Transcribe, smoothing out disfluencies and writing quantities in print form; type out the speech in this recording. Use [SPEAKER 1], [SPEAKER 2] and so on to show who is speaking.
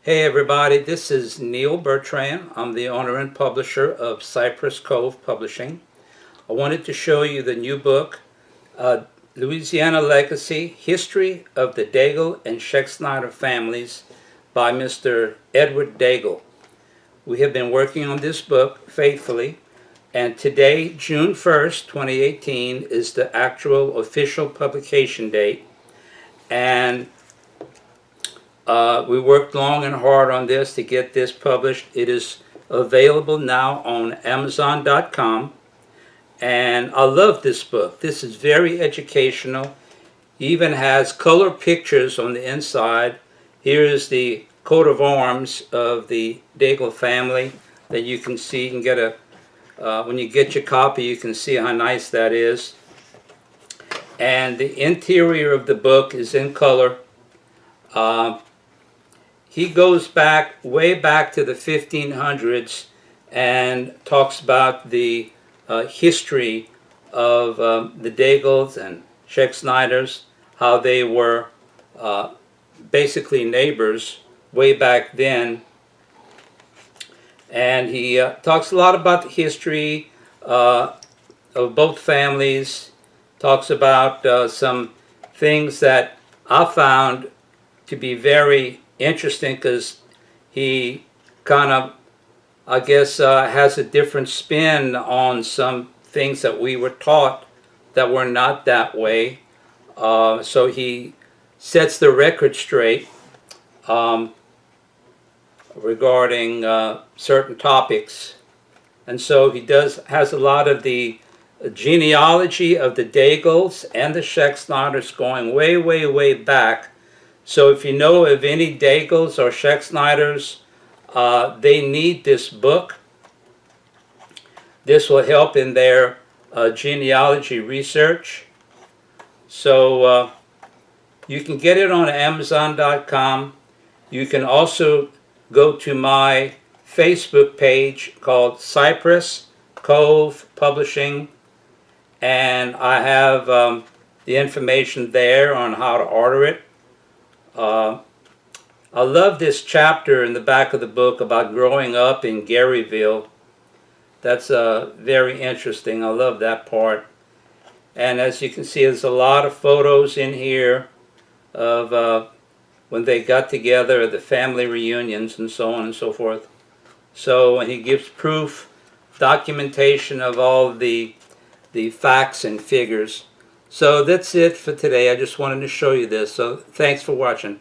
[SPEAKER 1] Hey everybody, this is Neil Bertrand. I'm the owner and publisher of Cypress Cove Publishing. I wanted to show you the new book, Louisiana Legacy, History of the Daigle and Schexnayder Families by Mr. Edward Daigle. We have been working on this book faithfully, and today, June 1st, 2018, is the actual official publication date. And we worked long and hard on this to get this published. It is available now on Amazon.com. And I love this book. This is very educational. It even has color pictures on the inside. Here is the coat of arms of the Daigle family that you can see. You can get when you get your copy, you can see how nice that is. And the interior of the book is in color. He goes back, way back to the 1500s and talks about the history of the Daigles and Schexnayders, how they were basically neighbors way back then. And he talks a lot about the history of both families, talks about some things that I found to be very interesting because he kind of, I guess, has a different spin on some things that we were taught that were not that way. So he sets the record straight regarding certain topics. And so he has a lot of the genealogy of the Daigles and the Schexnayders going way, way, way back. So if you know of any Daigles or Schexnayders, they need this book. This will help in their genealogy research. So you can get it on Amazon.com. You can also go to my Facebook page called Cypress Cove Publishing, and I have the information there on how to order it. I love this chapter in the back of the book about growing up in Garyville. That's very interesting. I love that part. And as you can see, there's a lot of photos in here of when they got together, the family reunions and so on and so forth. So he gives proof, documentation of all the facts and figures. So that's it for today. I just wanted to show you this. So thanks for watching.